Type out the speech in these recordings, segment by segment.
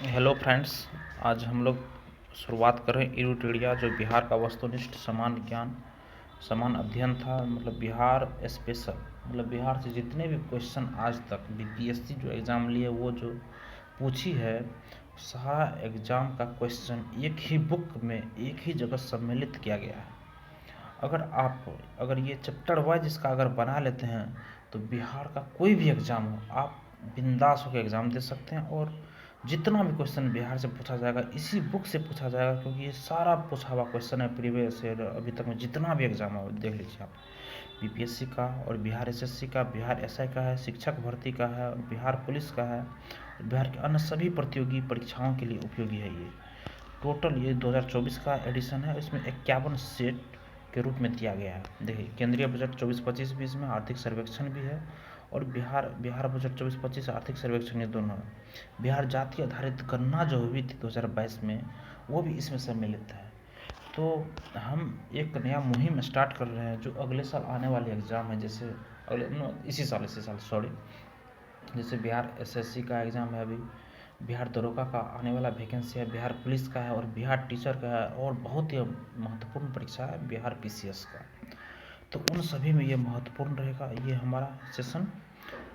Hello friends. आज हम लोग शुरुआत कर रहे हैं इरूटेडिया, जो बिहार का वस्तुनिष्ठ समान ज्ञान समान अध्ययन था। मतलब बिहार स्पेशल, मतलब बिहार से जितने भी क्वेश्चन आज तक बीपीएससी जो एग्ज़ाम लिए वो जो पूछी है, सारा एग्ज़ाम का क्वेश्चन एक ही बुक में एक ही जगह सम्मिलित किया गया है। अगर ये चैप्टर वाइज इसका अगर बना लेते हैं तो बिहार का कोई भी एग्ज़ाम हो, आप बिंदास होकर एग्ज़ाम दे सकते हैं। और जितना भी क्वेश्चन बिहार से पूछा जाएगा इसी बुक से पूछा जाएगा, क्योंकि ये सारा पूछा हुआ क्वेश्चन है प्रीवियस ईयर अभी तक में जितना भी एग्ज़ाम है देख लीजिए आप। बीपीएससी का और बिहार एसएससी का, बिहार एसआई का है, शिक्षक भर्ती का है, बिहार पुलिस का है, बिहार के अन्य सभी प्रतियोगी परीक्षाओं के लिए उपयोगी है ये। टोटल ये 2024 का एडिशन है। इसमें 51 सेट के रूप में दिया गया है। देखिए, केंद्रीय बजट 24-25 भी इसमें आर्थिक सर्वेक्षण भी है, और बिहार बजट 24-25 आर्थिक सर्वेक्षण ये दोनों है। बिहार जाति आधारित गणना जो हुई थी 2022 में, वो भी इसमें सम्मिलित है। तो हम एक नया मुहिम स्टार्ट कर रहे हैं जो अगले साल आने वाले एग्ज़ाम है, जैसे इसी साल सॉरी, जैसे बिहार एसएससी का एग्ज़ाम है, अभी बिहार दरोगा का आने वाला वैकेंसी है, बिहार पुलिस का है, और बिहार टीचर का है, और बहुत ही महत्वपूर्ण परीक्षा है बिहार पीसीएस का। तो उन सभी में ये महत्वपूर्ण रहेगा ये हमारा सेशन।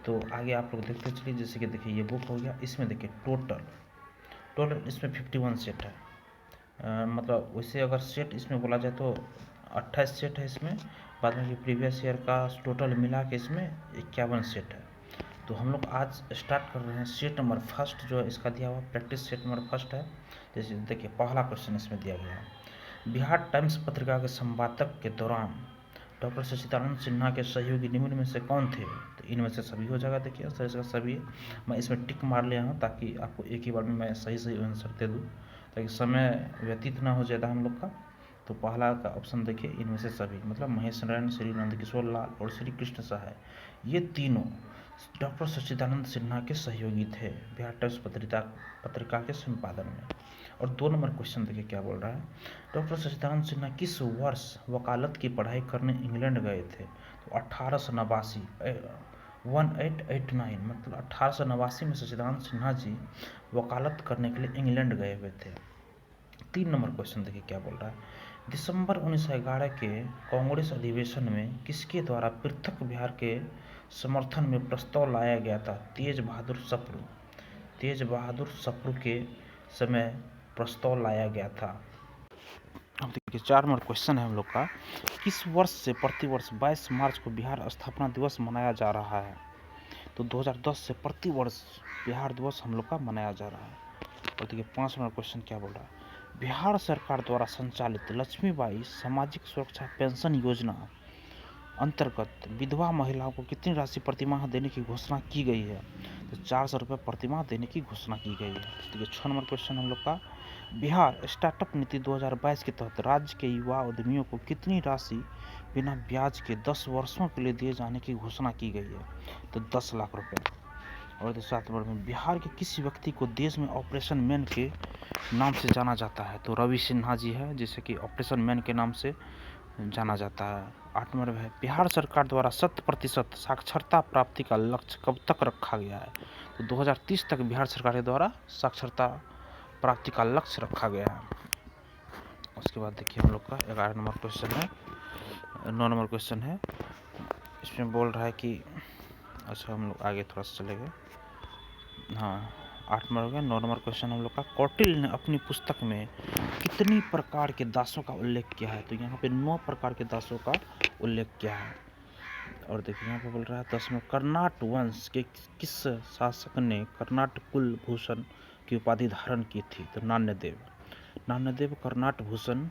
तो आगे आप लोग देखते चलिए। जैसे कि देखिए, ये बुक हो गया, इसमें देखिए टोटल इसमें 51 सेट है। मतलब वैसे अगर सेट इसमें बोला जाए तो 28 सेट है इसमें, बाद में प्रीवियस ईयर का टोटल मिला के इसमें 51 सेट है। तो हम लोग आज स्टार्ट कर रहे हैं सेट नंबर फर्स्ट, जो है इसका दिया हुआ प्रैक्टिस सेट नंबर फर्स्ट है। जैसे देखिए, पहला क्वेश्चन इसमें दिया गया है। बिहार टाइम्स पत्रिका के संपादक के दौरान डॉक्टर सच्चिदानंद सिन्हा के सहयोगी निम्न में से कौन थे? तो इनमें से सभी हो जाएगा। देखिए, सही से सभी मैं इसमें टिक मार लिया हूँ ताकि आपको एक ही बार में मैं सही आंसर दे दूँ, ताकि समय व्यतीत ना हो ज़्यादा हम लोग का। तो पहला का ऑप्शन देखिए, इनमें से सभी मतलब महेश नारायण, श्री नंदकिशोर लाल और श्री कृष्ण सहाय, ये तीनों डॉक्टर सच्चिदानंद सिन्हा के सहयोगी थे बिहार टाइम्स पत्रिका के संपादन में। और 2 नंबर क्वेश्चन देखिए क्या बोल रहा है। डॉक्टर सच्चिदानंद सिन्हा किस वर्ष वकालत की पढ़ाई करने इंग्लैंड गए थे? तो 1889, 1889, मतलब 1889 में सच्चिदानंद सिन्हा जी वकालत करने के लिए इंग्लैंड गए हुए थे। 3 नंबर क्वेश्चन देखिए क्या बोल रहा है। दिसंबर 1911 के कांग्रेस अधिवेशन में किसके द्वारा पृथक बिहार के समर्थन में प्रस्ताव लाया गया था? तेज बहादुर सप्रू के समय प्रस्ताव लाया गया था। अब देखिए, 4 नंबर क्वेश्चन है हम लोग का। किस वर्ष से प्रतिवर्ष 22 मार्च को बिहार स्थापना दिवस मनाया जा रहा है? तो 2010 से प्रतिवर्ष बिहार दिवस हम लोग का मनाया जा रहा है। और देखिए, 5 नंबर क्वेश्चन क्या बोल रहा है। बिहार सरकार द्वारा संचालित लक्ष्मीबाई सामाजिक सुरक्षा पेंशन योजना अंतर्गत विधवा महिलाओं को कितनी राशि प्रतिमाह देने की घोषणा की गई है? तो 400 रुपये प्रतिमाह देने की घोषणा की गई है। देखिए, 6 नंबर क्वेश्चन हम लोग का। बिहार स्टार्टअप नीति 2022 के तहत राज्य के युवा उद्यमियों को कितनी राशि बिना ब्याज के 10 वर्षों के लिए दिए जाने की घोषणा की गई है? तो 10 लाख रुपए। और 7 नंबर में, बिहार के किस व्यक्ति को देश में ऑपरेशन मैन के नाम से जाना जाता है? तो रवि सिन्हा जी है, जिसे कि ऑपरेशन मैन के नाम से जाना जाता है। 8 नंबर है, बिहार सरकार द्वारा 100% साक्षरता प्राप्ति का लक्ष्य कब तक रखा गया है? तो 2030 तक बिहार सरकार के द्वारा साक्षरता प्राप्ति का लक्ष्य रखा गया है। उसके बाद देखिए, हम लोग का 11 नंबर क्वेश्चन है, 9 नंबर क्वेश्चन है। इसमें बोल रहा है कि अच्छा, हम लोग आगे थोड़ा सा चले गए। हाँ, 8 नंबर हो गया। 9 नंबर क्वेश्चन हम लोग का। कौटिल्य ने अपनी पुस्तक में कितनी प्रकार के दासों का उल्लेख किया है? तो यहाँ पे 9 प्रकार के दासों का उल्लेख किया है। और देखिए, यहाँ पे बोल रहा है 10 में, कर्नाट वंश के किस शासक ने कर्नाट कुलभूषण की उपाधि धारण की थी? तो नान्यदेव कर्नाट भूषण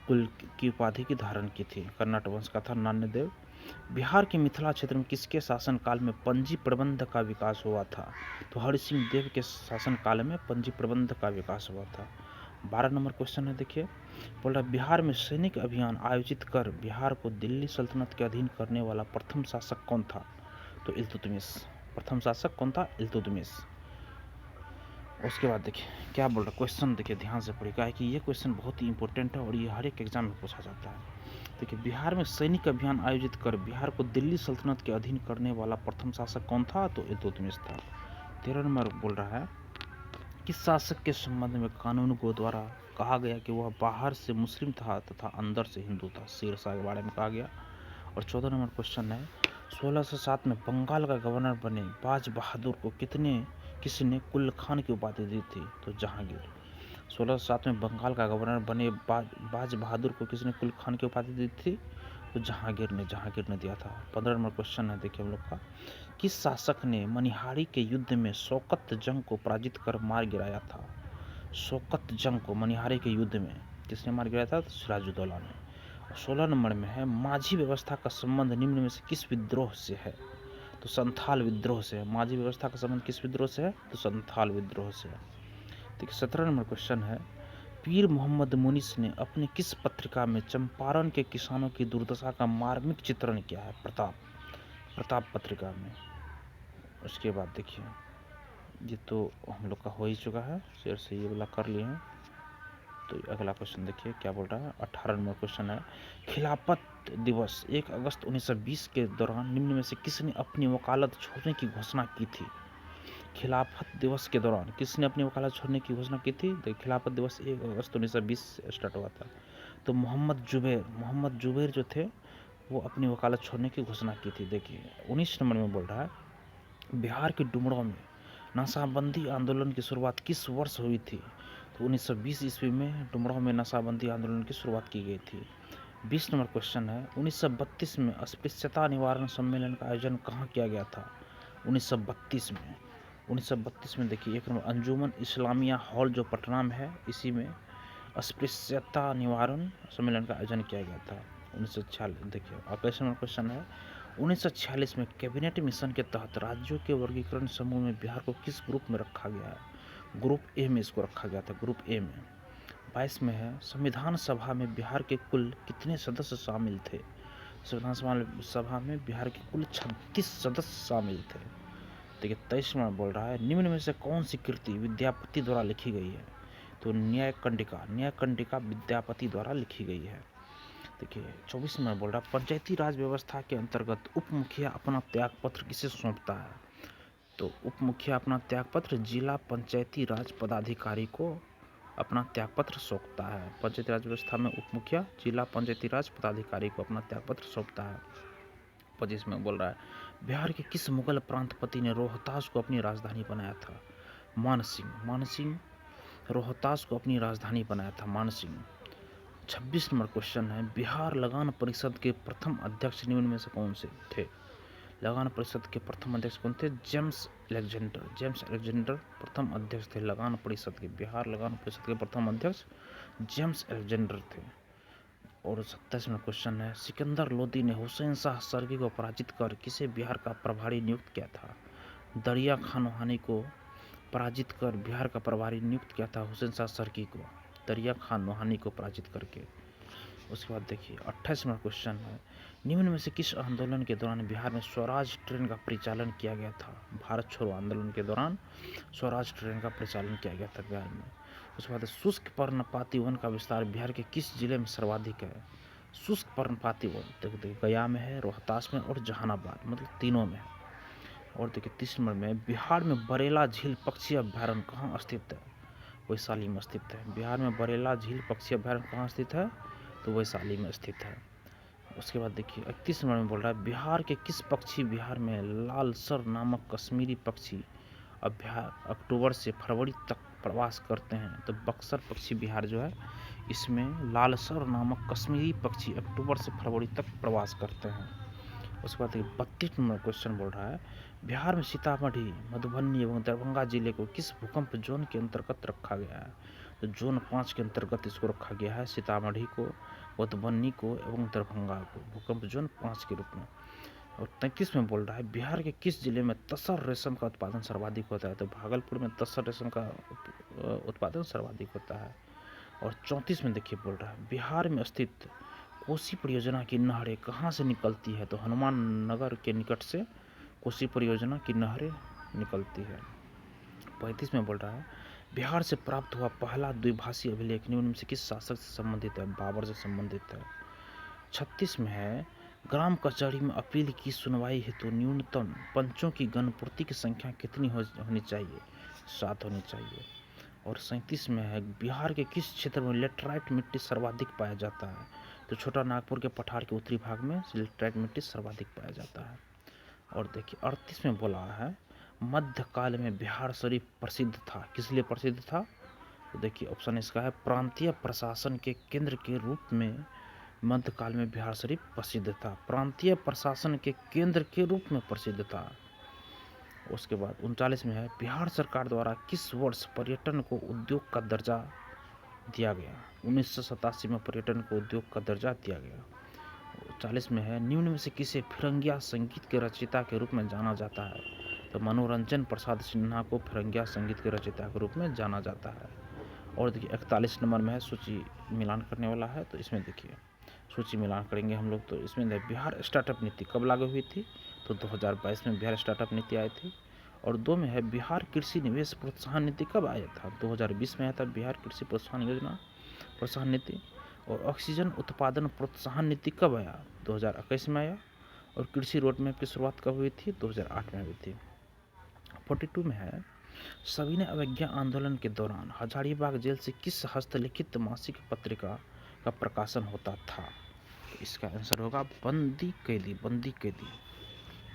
कुल की उपाधि की धारण की थी। कर्नाट वंश का था नान्यदेव। बिहार के मिथिला क्षेत्र में किसके शासनकाल में पंजी प्रबंध का विकास हुआ था? तो हरि सिंह देव के शासनकाल में पंजी प्रबंध का विकास हुआ था। 12 नंबर क्वेश्चन है, देखिए बोल रहा है, बिहार में सैनिक अभियान आयोजित कर बिहार को दिल्ली सल्तनत के अधीन करने वाला प्रथम शासक कौन था? तो इल्तुतमिश। प्रथम शासक कौन था? इल्तुतमिश। उसके बाद देखिए क्या बोल रहा है, क्वेश्चन देखिए ध्यान से पढ़िएगा, है कि ये क्वेश्चन बहुत ही इंपॉर्टेंट है और ये हर एक एग्जाम में पूछा जाता है। देखिए, बिहार में सैनिक अभियान आयोजित कर बिहार को दिल्ली सल्तनत के अधीन करने वाला प्रथम शासक कौन था? तो इल्तुतमिश था। 13 नंबर बोल रहा है, किस शासक के संबंध में कानून को द्वारा कहा गया कि वह बाहर से मुस्लिम था तथा अंदर से हिंदू था? शेरशाह के बारे में कहा गया। और 14 नंबर क्वेश्चन है, 1607 में बंगाल का गवर्नर बने बाज बहादुर को किसी ने कुल्ल खान की उपाधि दी थी? तो जहांगीर। 1607 में बंगाल का गवर्नर बने बाज बहादुर को किसने कुल्ल खान की उपाधि दी थी? तो जहांगीर ने दिया था। 15 नंबर क्वेश्चन है, देखिए हम लोग का, किस शासक ने मनिहारी के युद्ध में शौकत जंग को पराजित कर मार गिराया था? शौकत जंग को मनिहारी के युद्ध में किसने मार गिराया था? तो सिराजुद्दौला ने। 16 नंबर में है, माझी व्यवस्था का संबंध निम्न में से किस विद्रोह से है? तो संथाल विद्रोह से है। माझी व्यवस्था का संबंध किस विद्रोह से है? तो संथाल विद्रोह से है। देखिए 17 नंबर क्वेश्चन है, पीर मोहम्मद मुनिस ने अपनी किस पत्रिका में चंपारण के किसानों की दुर्दशा का मार्मिक चित्रण किया है? प्रताप पत्रिका में। उसके बाद देखिए, ये तो हम लोग का हो ही चुका है, शेर से ये वाला कर लिए हैं। तो अगला क्वेश्चन देखिए क्या बोल रहा है। 18 नंबर क्वेश्चन है, खिलाफत दिवस 1 अगस्त 1920 के दौरान निम्न में से किसने अपनी वकालत छोड़ने की घोषणा की थी? खिलाफत दिवस के दौरान किसने अपनी वकालत छोड़ने की घोषणा की थी? तो खिलाफत दिवस 1 अगस्त 1920 से स्टार्ट हुआ था। तो मोहम्मद जुबैर जो थे वो अपनी वकालत छोड़ने की घोषणा की थी। देखिए 19 नंबर में बोल रहा है, बिहार के डुमरांव में नशाबंदी आंदोलन की शुरुआत किस वर्ष हुई थी? तो 1920 ईस्वी में डुमरांव में नशाबंदी आंदोलन की शुरुआत की गई थी। 20 नंबर क्वेश्चन है, 1932 में अस्पृश्यता निवारण सम्मेलन का आयोजन कहाँ किया गया था? 1932 में देखिए 1 नंबर अंजुमन इस्लामिया हॉल जो पटना में है, इसी में अस्पृश्यता निवारण सम्मेलन का आयोजन किया गया था 1946। देखिए 21 नंबर क्वेश्चन है, 1946 में कैबिनेट मिशन के तहत राज्यों के वर्गीकरण समूह में बिहार को किस ग्रुप में रखा गया है? ग्रुप ए में इसको रखा गया था, ग्रुप ए में। 22 में है, संविधान सभा में बिहार के कुल कितने सदस्य शामिल थे? संविधान सभा में बिहार के कुल 36 सदस्य शामिल थे। देखिए 23 में बोल रहा है, निम्न में से कौन सी कृति विद्यापति द्वारा लिखी गई है? तो न्यायकंडिका विद्यापति द्वारा लिखी गई है। देखिए 24 में बोल रहा है, पंचायती राज व्यवस्था के अंतर्गत उप मुखिया अपना त्यागपत्र किसे सौंपता है? तो उप मुखिया अपना त्यागपत्र जिला पंचायती राज पदाधिकारी को अपना त्यागपत्र सौंपता है। पंचायती राज व्यवस्था में उप मुखिया जिला पंचायती राज पदाधिकारी को अपना त्यागपत्र सौंपता है। 25 में बोल रहा है, बिहार के किस मुगल प्रांतपति ने रोहतास को अपनी राजधानी बनाया था? मान सिंह रोहतास को अपनी राजधानी बनाया था, मान सिंह। 26 नंबर क्वेश्चन है, बिहार लगान परिषद के प्रथम अध्यक्ष निम्न में से कौन से थे? लगान परिषद के प्रथम अध्यक्ष कौन थे? जेम्स अलेक्जेंडर प्रथम अध्यक्ष थे लगान परिषद के। बिहार लगान परिषद के प्रथम अध्यक्ष जेम्स अलेक्जेंडर थे। और 27 नंबर क्वेश्चन है, सिकंदर लोदी ने हुसैन शाह सरगी को पराजित कर किसे बिहार का प्रभारी नियुक्त किया था? दरिया खान वहानी को पराजित कर बिहार का प्रभारी नियुक्त किया था हुसैन शाह सरगी को, दरिया खान वहानी को पराजित करके। उसके बाद देखिए 28 नंबर क्वेश्चन है, निम्न में से किस आंदोलन के दौरान बिहार में स्वराज ट्रेन का परिचालन किया गया था? भारत छोड़ो आंदोलन के दौरान स्वराज ट्रेन का परिचालन किया गया था बिहार में। उसके बाद शुष्क पर्णपाती वन का विस्तार बिहार के किस जिले में सर्वाधिक है? शुष्क पर्णपाती वन देखिए गया में है, रोहतास में और जहानाबाद, मतलब तीनों में है। और देखिए 30 नंबर में, बिहार में बरेला झील पक्षी अभ्यारण्य कहाँ स्थित है? वैशाली में स्थित है। बिहार में बरेला झील पक्षी अभ्यारण्य कहाँ स्थित है? तो वैशाली में स्थित है। उसके बाद देखिए 31 नंबर में बोल रहा है, बिहार के किस पक्षी बिहार में लालसर नामक कश्मीरी पक्षी अक्टूबर से फरवरी तक प्रवास करते हैं? तो बक्सर पक्षी बिहार जो है, इसमें लालसर नामक कश्मीरी पक्षी अक्टूबर से फरवरी तक प्रवास करते हैं। उसके बाद देखिए 32 नंबर क्वेश्चन बोल रहा है, बिहार में सीतामढ़ी, मधुबनी एवं दरभंगा जिले को किस भूकंप जोन के अंतर्गत रखा गया है? तो जोन 5 के अंतर्गत इसको रखा गया है, सीतामढ़ी को, मधुबनी को एवं दरभंगा को भूकंप जोन 5 के रूप में। और 33 में बोल रहा है, बिहार के किस जिले में तसर रेशम का उत्पादन सर्वाधिक होता है? तो भागलपुर में तसर रेशम का उत्पादन सर्वाधिक होता है। और 34 में देखिए बोल रहा है, बिहार में स्थित कोसी परियोजना की नहरें कहाँ से निकलती है? तो हनुमान नगर के निकट से कोसी परियोजना की नहरें निकलती है। 35 में बोल रहा है, बिहार से प्राप्त हुआ पहला द्विभाषी अभिलेख निम्न में से किस शासक से संबंधित है? बाबर से संबंधित है। 36 में है, ग्राम कचहरी में अपील की सुनवाई हेतु न्यूनतम पंचों की गणपूर्ति की संख्या कितनी होनी चाहिए? 7 होनी चाहिए। और 37 में है बिहार के किस क्षेत्र में लेटराइट मिट्टी सर्वाधिक पाया जाता है? तो छोटा नागपुर के पठार के उत्तरी भाग में लेटराइट मिट्टी सर्वाधिक पाया जाता है। और देखिए 38 में बोला है मध्यकाल में बिहार शरीफ प्रसिद्ध था, किस लिए प्रसिद्ध था? तो देखिए ऑप्शन इसका है प्रांतीय प्रशासन के केंद्र के रूप में मध्यकाल में बिहार शरीफ प्रसिद्ध था, प्रांतीय प्रशासन के केंद्र के रूप में प्रसिद्ध था। उसके बाद 39 में है बिहार सरकार द्वारा किस वर्ष पर्यटन को उद्योग का दर्जा दिया गया? 1987 में पर्यटन को उद्योग का दर्जा दिया गया। 40 में है निम्न में से किसे फिरंगिया संगीत के रचयिता के रूप में जाना जाता है? तो मनोरंजन प्रसाद सिन्हा को फिरंगिया संगीत के रचयिता के रूप में जाना जाता है। और देखिए 41 नंबर में है सूची मिलान करने वाला है, तो इसमें देखिए सूची मिलान करेंगे हम लोग। तो इसमें बिहार स्टार्टअप नीति कब लागू हुई थी? तो 2022 में बिहार स्टार्टअप नीति आई थी। और 2 में है बिहार कृषि निवेश प्रोत्साहन नीति कब आया था? 2020 में आया था बिहार कृषि प्रोत्साहन नीति। और ऑक्सीजन उत्पादन प्रोत्साहन नीति कब आया? 2021 में आया। और कृषि रोड मैप की शुरुआत कब हुई थी? 2008 में हुई थी। 42 में है सविनय अवज्ञा आंदोलन के दौरान हजारीबाग जेल से किस हस्तलिखित मासिक पत्रिका का प्रकाशन होता था? तो इसका आंसर होगा बंदी कैदी। बंदी कैदी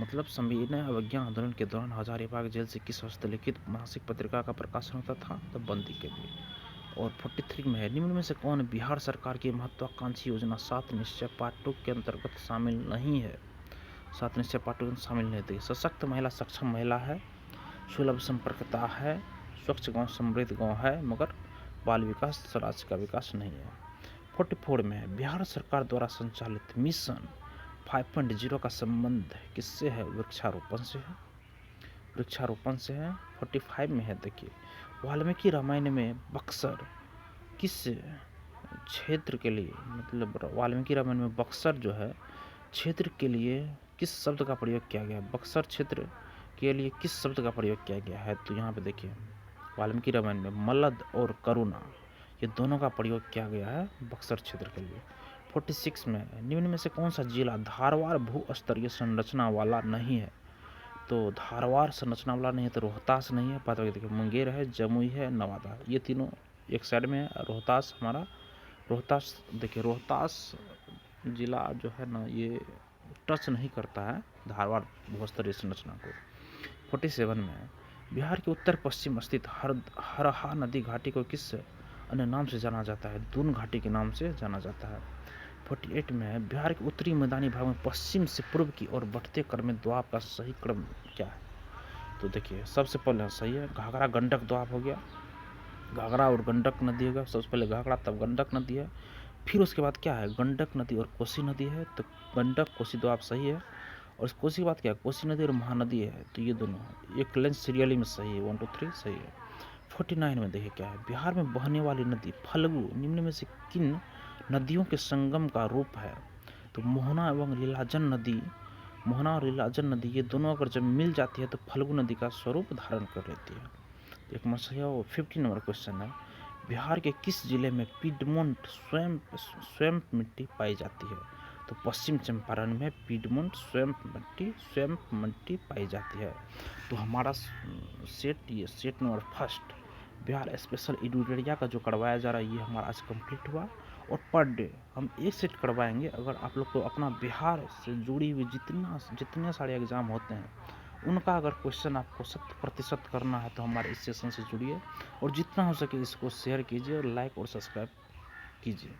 मतलब सविनय अवज्ञा आंदोलन के दौरान हजारीबाग जेल से किस हस्तलिखित मासिक पत्रिका का प्रकाशन होता था? तो बंदी कैदी। और 43 में है निम्न में से कौन बिहार सरकार की महत्वाकांक्षी योजना 7 निश्चय पार्ट 2 के अंतर्गत शामिल नहीं है? 7 निश्चय पार्ट 2 शामिल नहीं थी। सशक्त महिला सक्षम महिला है, सुलभ संपर्कता है, स्वच्छ गांव समृद्ध गांव है, मगर बाल विकास राज्य का विकास नहीं है। 44 में है बिहार सरकार द्वारा संचालित मिशन 5.0 का संबंध किससे है? वृक्षारोपण से है। वृक्षारोपण से है। 45 में है देखिए वाल्मीकि रामायण में बक्सर किस क्षेत्र के लिए, मतलब वाल्मीकि रामायण में बक्सर जो है क्षेत्र के लिए किस शब्द का प्रयोग किया गया? बक्सर क्षेत्र के लिए किस शब्द का प्रयोग किया गया है? तो यहाँ पे देखिए वाल्मीकि रामायण में मलद और करुणा ये दोनों का प्रयोग किया गया है बक्सर क्षेत्र के लिए। 46 में निम्न में से कौन सा जिला धारवाड़ भू स्तरीय संरचना वाला नहीं है? तो धारवाड़ संरचना वाला नहीं है तो रोहतास नहीं है। बात देखिए मुंगेर है, जमुई है, नवादा, ये तीनों एक साइड में है। रोहतास हमारा रोहतास देखिए रोहतास जिला जो है ना ये टच नहीं करता है धारवाड़ भूस्तरीय संरचना को। 47 में है बिहार के उत्तर पश्चिम स्थित हरहा नदी घाटी को किस अन्य नाम से जाना जाता है? दून घाटी के नाम से जाना जाता है। 48 में है बिहार के उत्तरी मैदानी भाग में पश्चिम से पूर्व की ओर बढ़ते क्रम में दोआब का सही क्रम क्या है? तो देखिए सबसे पहले सही है घाघरा गंडक दोआब हो गया, घाघरा और गंडक नदी होगा। सबसे पहले घाघरा तब गंडक नदी है, फिर उसके बाद क्या है गंडक नदी और कोसी नदी है। तो गंडक कोसी दोआब सही है। और कोसी के बाद क्या है कोसी नदी और महानदी है, तो ये दोनों है। एक लेंस सीरियली में सही है, 1 2 3 सही है। 49 में देखिए क्या है बिहार में बहने वाली नदी फल्गु निम्न में से किन नदियों के संगम का रूप है? तो मोहना एवं लीलाजन नदी, मोहना और लीलाजन नदी ये दोनों अगर जब मिल जाती है तो फल्गु नदी का स्वरूप धारण कर लेती है। तो एक मसला वो 50 नंबर क्वेश्चन है बिहार के किस जिले में पीडमोंट स्वयं मिट्टी पाई जाती है? तो पश्चिम चंपारण में पीडमोंट स्वयं मिट्टी पाई जाती है। तो हमारा set number first Bihar special एडुटेरिया का जो करवाया जा रहा है ये हमारा आज कंप्लीट हुआ। और पर डे हम एक सेट करवाएंगे। अगर आप लोग को अपना बिहार से जुड़ी हुई जितने सारे एग्ज़ाम होते हैं उनका अगर क्वेश्चन आपको 100% करना है तो हमारे इस सेशन से जुड़िए और जितना हो सके इसको शेयर कीजिए और लाइक और सब्सक्राइब कीजिए।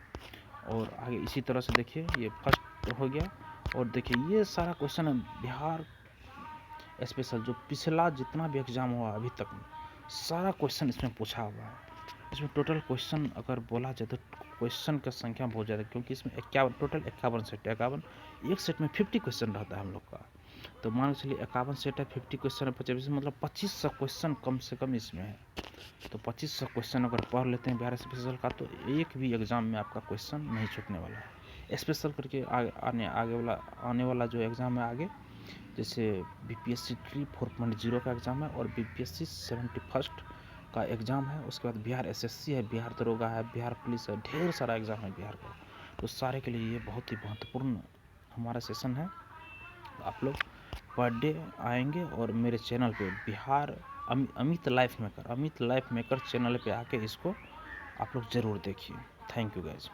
और आगे इसी तरह से देखिए ये फर्स्ट हो गया। और देखिए ये सारा क्वेश्चन है बिहार स्पेशल जो पिछला जितना भी एग्ज़ाम हुआ अभी तक में सारा क्वेश्चन इसमें पूछा हुआ है। इसमें टोटल क्वेश्चन अगर बोला जाए तो क्वेश्चन की संख्या बहुत ज़्यादा क्योंकि इसमें 51 टोटल 51 सेट है। 51 एक सेट में 50 क्वेश्चन रहता है हम लोग का। तो मान के चलिए 51 सेट है 50 क्वेश्चन है 25 मतलब 2500 क्वेश्चन कम से कम इसमें है। तो 2500 क्वेश्चन अगर पढ़ लेते हैं बिहार स्पेशल का तो एक भी एग्ज़ाम में आपका क्वेश्चन नहीं छूटने वाला है। स्पेशल करके आने वाला जो एग्ज़ाम है आगे जैसे BPSC ट्री 4.0 का एग्ज़ाम है और BPSC 71st का एग्ज़ाम है। उसके बाद बिहार SSC है, बिहार दरोगा है, बिहार पुलिस है, ढेर सारा एग्ज़ाम है बिहार का। तो सारे के लिए ये बहुत ही महत्वपूर्ण हमारा सेशन है। आप लोग पर डे आएंगे और मेरे चैनल पे Bihar Amit life maker channel पे आके इसको आप लोग ज़रूर देखिए। Thank you guys.